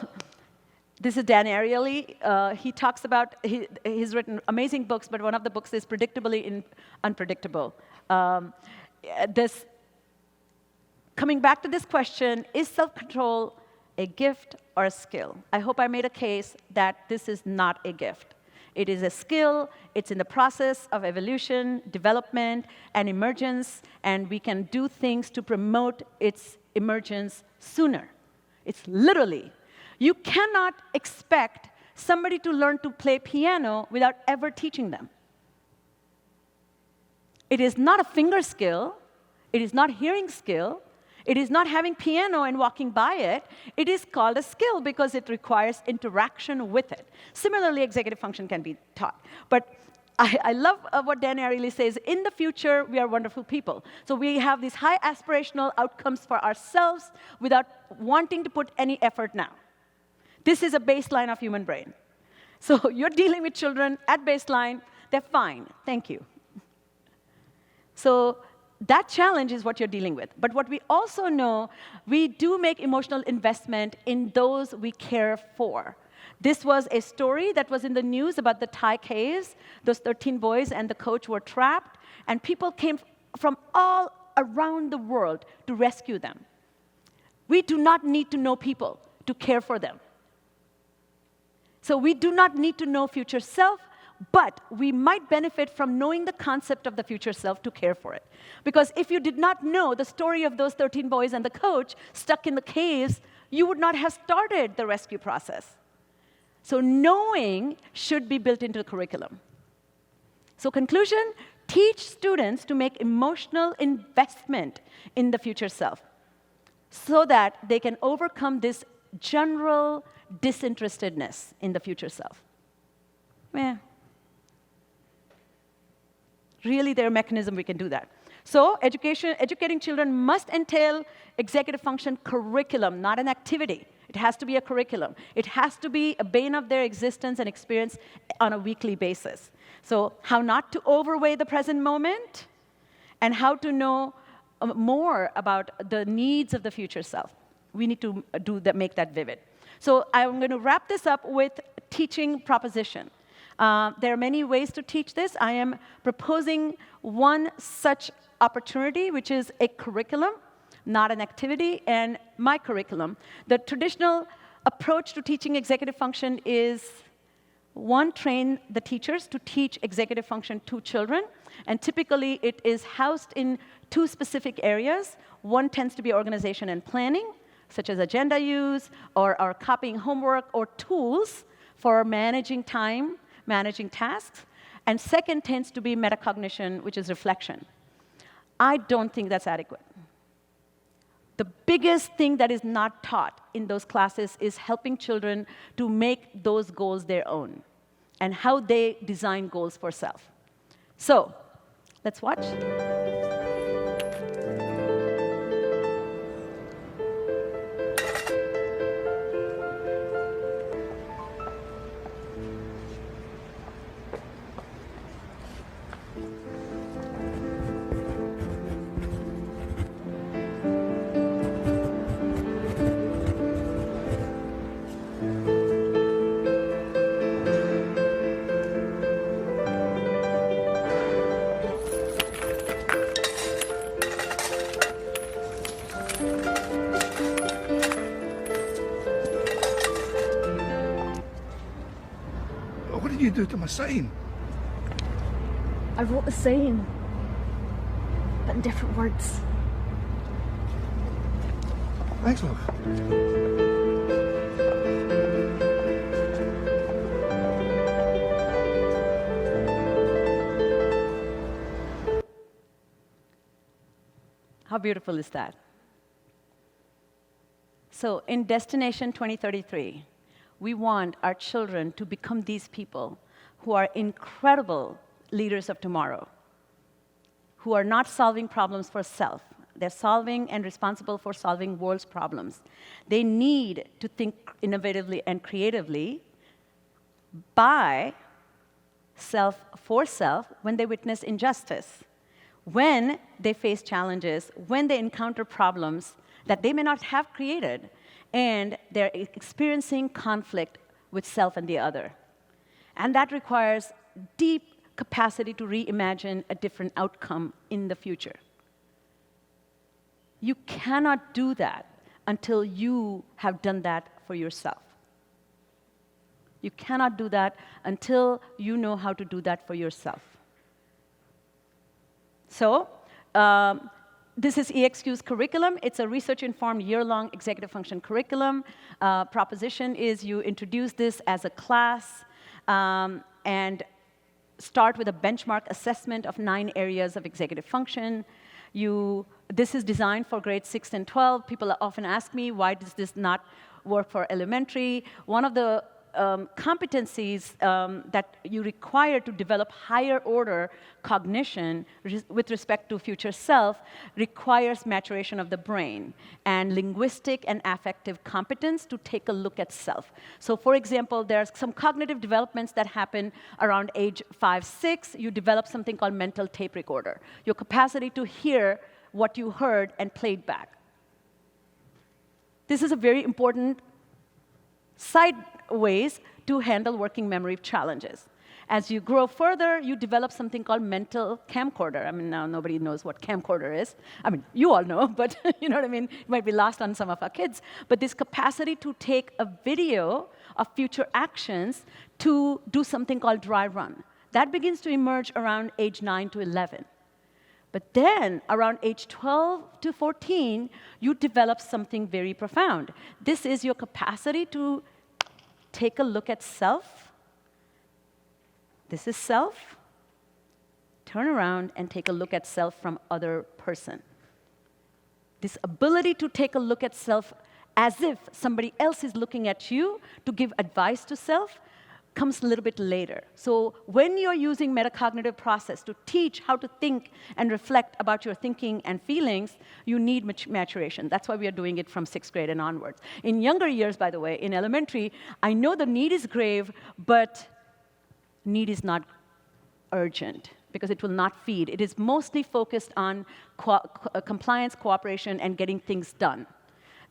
this is Dan Ariely. He talks about, he's written amazing books, but one of the books is Predictably Unpredictable. Coming back to this question, is self-control a gift or a skill? I hope I made a case that this is not a gift. It is a skill. It's in the process of evolution, development, and emergence, and we can do things to promote its emergence sooner. It's literally, you cannot expect somebody to learn to play piano without ever teaching them. It is not a finger skill. It is not hearing skill. It is not having piano and walking by it. It is called a skill because it requires interaction with it. Similarly, executive function can be taught. But I love what Dan Ariely says. In the future, we are wonderful people. So we have these high aspirational outcomes for ourselves without wanting to put any effort now. This is a baseline of human brain. So you're dealing with children at baseline. They're fine. Thank you. So that challenge is what you're dealing with. But what we also know, we do make emotional investment in those we care for. This was a story that was in the news about the Thai caves. Those 13 boys and the coach were trapped, and people came from all around the world to rescue them. We do not need to know people to care for them. So we do not need to know future self, but we might benefit from knowing the concept of the future self to care for it. Because if you did not know the story of those 13 boys and the coach stuck in the caves, you would not have started the rescue process. So knowing should be built into the curriculum. So conclusion, teach students to make emotional investment in the future self so that they can overcome this general disinterestedness in the future self. Really, there are mechanisms we can do that. So educating children must entail executive function curriculum, not an activity. It has to be a curriculum. It has to be a bane of their existence and experience on a weekly basis. So how not to overweigh the present moment, and how to know more about the needs of the future self. We need to make that vivid. So I'm going to wrap this up with teaching proposition. There are many ways to teach this. I am proposing one such opportunity, which is a curriculum, not an activity, and my curriculum. The traditional approach to teaching executive function is, one, train the teachers to teach executive function to children, and typically it is housed in 2 specific areas. One tends to be organization and planning, such as agenda use, or copying homework, or tools for managing time, managing tasks. And second tends to be metacognition, which is reflection. I don't think that's adequate. The biggest thing that is not taught in those classes is helping children to make those goals their own and how they design goals for self. So, let's watch. What did you do to my sign? I wrote the saying, but in different words. Thanks, love. How beautiful is that? So in Destination 2033, we want our children to become these people who are incredible leaders of tomorrow, who are not solving problems for self. They're solving and responsible for solving world's problems. They need to think innovatively and creatively by self, for self, when they witness injustice, when they face challenges, when they encounter problems that they may not have created, and they're experiencing conflict with self and the other. And that requires deep capacity to reimagine a different outcome in the future. You cannot do that until you have done that for yourself. You cannot do that until you know how to do that for yourself. So, this is ExQ's curriculum. It's a research-informed, year-long executive function curriculum. Proposition is you introduce this as a class and start with a benchmark assessment of 9 areas of executive function. This is designed for grades 6 and 12. People often ask me, why does this not work for elementary? One of the competencies that you require to develop higher order cognition with respect to future self requires maturation of the brain and linguistic and affective competence to take a look at self. So for example, there's some cognitive developments that happen around age 5, 6. You develop something called mental tape recorder, your capacity to hear what you heard and play it back. This is a very important side ways to handle working memory challenges. As you grow further, you develop something called mental camcorder. I mean, now nobody knows what camcorder is. I mean, you all know, but you know what I mean? It might be lost on some of our kids. But this capacity to take a video of future actions to do something called dry run. That begins to emerge around age 9 to 11. But then, around age 12 to 14, you develop something very profound. This is your capacity to take a look at self. This is self. Turn around and take a look at self from other person. This ability to take a look at self as if somebody else is looking at you to give advice to self comes a little bit later. So when you're using metacognitive process to teach how to think and reflect about your thinking and feelings, you need maturation. That's why we are doing it from 6th grade and onwards. In younger years, by the way, in elementary, I know the need is grave, but need is not urgent because it will not feed. It is mostly focused on compliance, cooperation, and getting things done.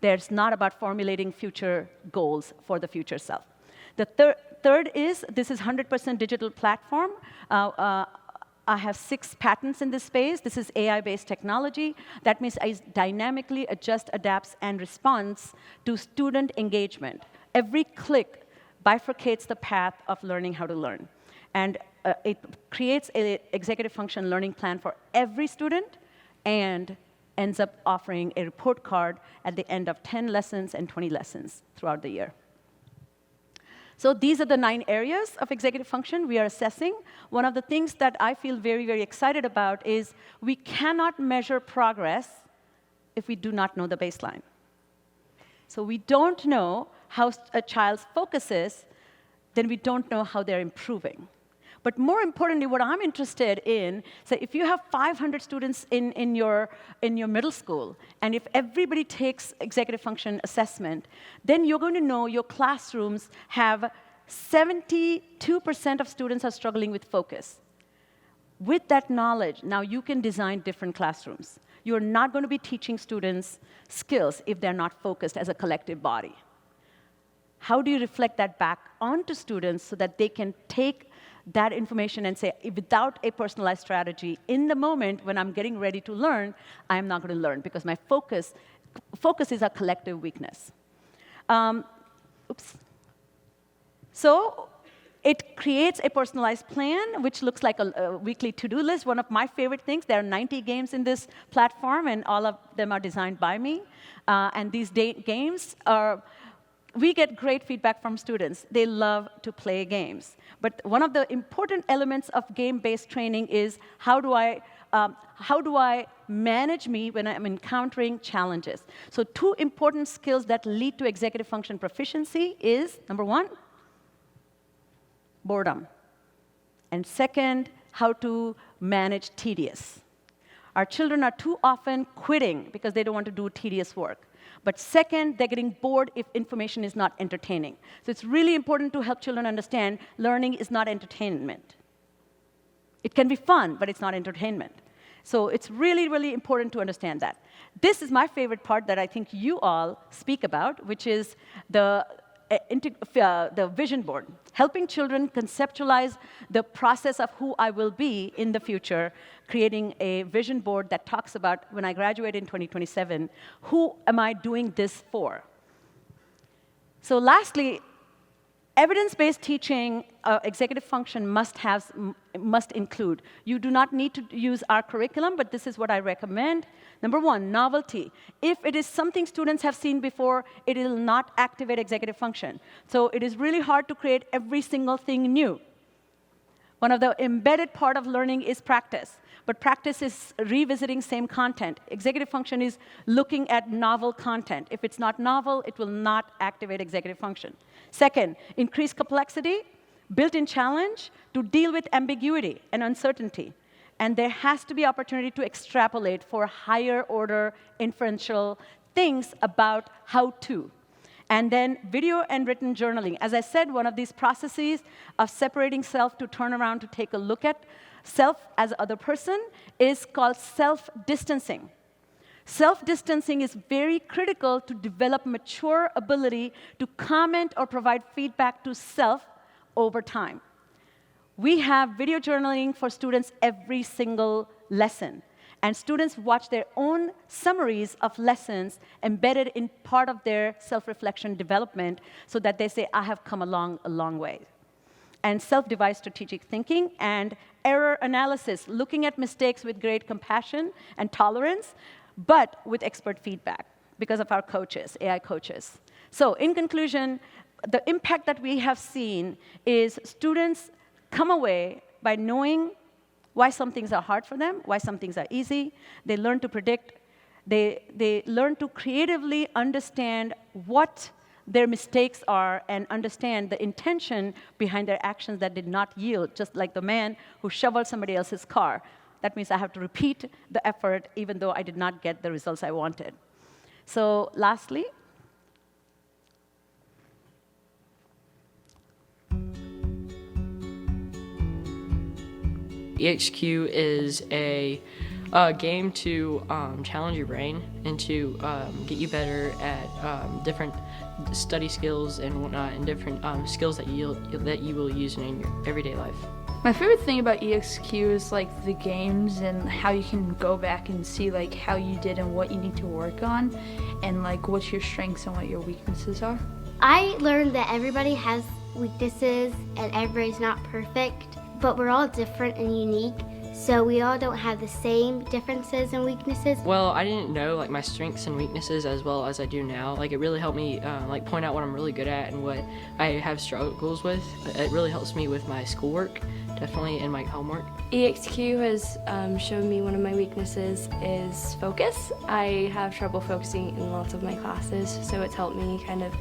There's not about formulating future goals for the future self. The third is, this is 100% digital platform. I have 6 patents in this space. This is AI-based technology. That means I dynamically adjust, adapts, and responds to student engagement. Every click bifurcates the path of learning how to learn. And it creates an executive function learning plan for every student and ends up offering a report card at the end of 10 lessons and 20 lessons throughout the year. So these are the 9 areas of executive function we are assessing. One of the things that I feel very, very excited about is we cannot measure progress if we do not know the baseline. So we don't know how a child's focus is, then we don't know how they're improving. But more importantly, what I'm interested in, so if you have 500 students in your middle school, and if everybody takes executive function assessment, then you're going to know your classrooms have 72% of students are struggling with focus. With that knowledge, now you can design different classrooms. You're not going to be teaching students skills if they're not focused as a collective body. How do you reflect that back onto students so that they can take that information and say, without a personalized strategy, in the moment when I'm getting ready to learn, I'm not going to learn because my focus is a collective weakness. So it creates a personalized plan, which looks like a weekly to-do list. One of my favorite things, there are 90 games in this platform, and all of them are designed by me. And these games are, we get great feedback from students. They love to play games. But one of the important elements of game-based training is how do I manage me when I'm encountering challenges? So 2 important skills that lead to executive function proficiency is, number 1, boredom. And second, how to manage tedious. Our children are too often quitting because they don't want to do tedious work. But second, they're getting bored if information is not entertaining. So it's really important to help children understand learning is not entertainment. It can be fun, but it's not entertainment. So it's really, really important to understand that. This is my favorite part that I think you all speak about, which is the vision board, helping children conceptualize the process of who I will be in the future, creating a vision board that talks about when I graduate in 2027, who am I doing this for? So lastly, evidence-based teaching executive function must include. You do not need to use our curriculum, but this is what I recommend. Number 1, novelty. If it is something students have seen before, it will not activate executive function. So it is really hard to create every single thing new. One of the embedded part of learning is practice. But practice is revisiting same content. Executive function is looking at novel content. If it's not novel, it will not activate executive function. Second, increase complexity, built-in challenge to deal with ambiguity and uncertainty. And there has to be opportunity to extrapolate for higher order inferential things about how to. And then video and written journaling. As I said, one of these processes of separating self to turn around to take a look at self as other person is called self-distancing. Self-distancing is very critical to develop mature ability to comment or provide feedback to self over time. We have video journaling for students every single lesson. And students watch their own summaries of lessons embedded in part of their self-reflection development so that they say, I have come along a long way. And self-devised strategic thinking and error analysis, looking at mistakes with great compassion and tolerance, but with expert feedback because of our coaches, AI coaches. So in conclusion, the impact that we have seen is students come away by knowing why some things are hard for them, why some things are easy. They learn to predict. They learn to creatively understand what their mistakes are and understand the intention behind their actions that did not yield, just like the man who shoveled somebody else's car. That means I have to repeat the effort even though I did not get the results I wanted. So lastly, ExQ is a game to challenge your brain and to get you better at different study skills and whatnot, and different skills that you will use in your everyday life. My favorite thing about ExQ is like the games and how you can go back and see like how you did and what you need to work on, and like what your strengths and what your weaknesses are. I learned that everybody has weaknesses and everybody's not perfect, but we're all different and unique, so we all don't have the same differences and weaknesses. Well, I didn't know like my strengths and weaknesses as well as I do now. Like it really helped me like point out what I'm really good at and what I have struggles with. It really helps me with my schoolwork definitely in my homework. ExQ has shown me one of my weaknesses is focus. I have trouble focusing in lots of my classes, so it's helped me kind of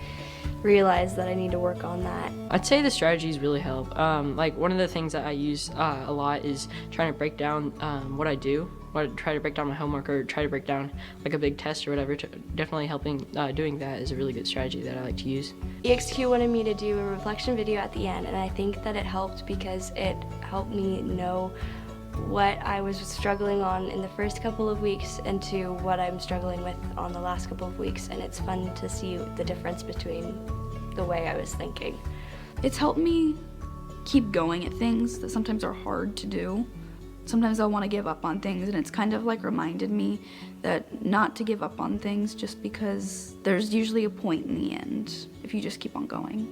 realize that I need to work on that. I'd say the strategies really help. Like one of the things that I use a lot is trying to break down what I do. Try to break down my homework or try to break down like a big test or whatever. Definitely helping doing that is a really good strategy that I like to use. ExQ wanted me to do a reflection video at the end, and I think that it helped because it helped me know what I was struggling on in the first couple of weeks into what I'm struggling with on the last couple of weeks, and it's fun to see the difference between the way I was thinking. It's helped me keep going at things that sometimes are hard to do. Sometimes I'll want to give up on things, and it's kind of like reminded me that not to give up on things just because there's usually a point in the end if you just keep on going.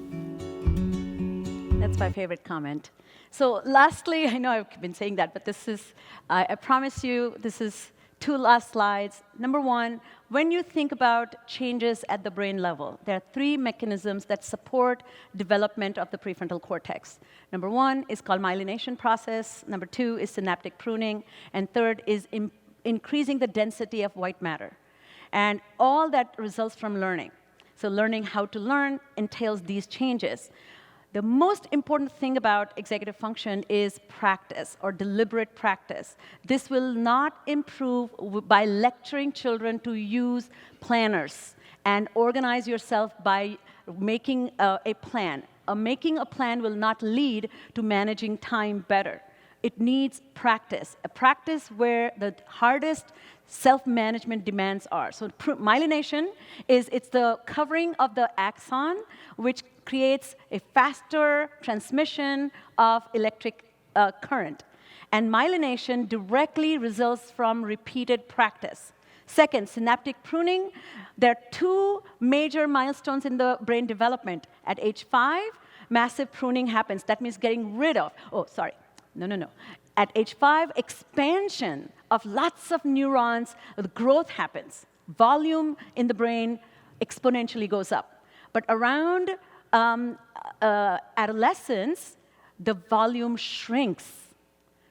That's my favorite comment. So lastly, I know I've been saying that, but this is, I promise you, this is 2 last slides. Number 1, when you think about changes at the brain level, there are 3 mechanisms that support development of the prefrontal cortex. Number 1 is called myelination process. Number 2 is synaptic pruning. And third is increasing the density of white matter. And all that results from learning. So learning how to learn entails these changes. The most important thing about executive function is practice, or deliberate practice. This will not improve by lecturing children to use planners and organize yourself by making a plan. Making a plan will not lead to managing time better. It needs practice, a practice where the hardest self-management demands are. So myelination it's the covering of the axon, which creates a faster transmission of electric current. And myelination directly results from repeated practice. Second, synaptic pruning. There are 2 major milestones in the brain development. At age 5, massive pruning happens. That means getting rid of, No. At age 5, expansion of lots of neurons, the growth happens. Volume in the brain exponentially goes up. But around adolescence, the volume shrinks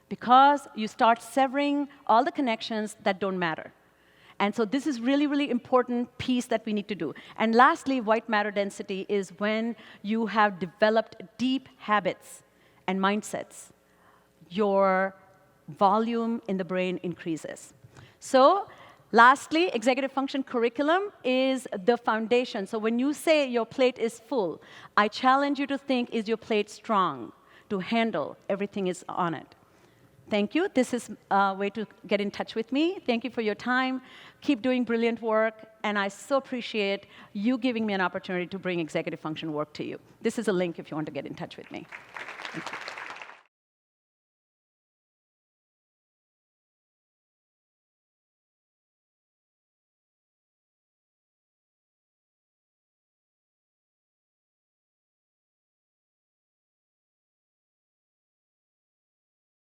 because you start severing all the connections that don't matter. And so this is really, really important piece that we need to do. And lastly, white matter density is when you have developed deep habits and mindsets. Your volume in the brain increases. So lastly, executive function curriculum is the foundation. So when you say your plate is full, I challenge you to think, is your plate strong to handle everything is on it? Thank you. This is a way to get in touch with me. Thank you for your time. Keep doing brilliant work. And I so appreciate you giving me an opportunity to bring executive function work to you. This is a link if you want to get in touch with me. Thank you.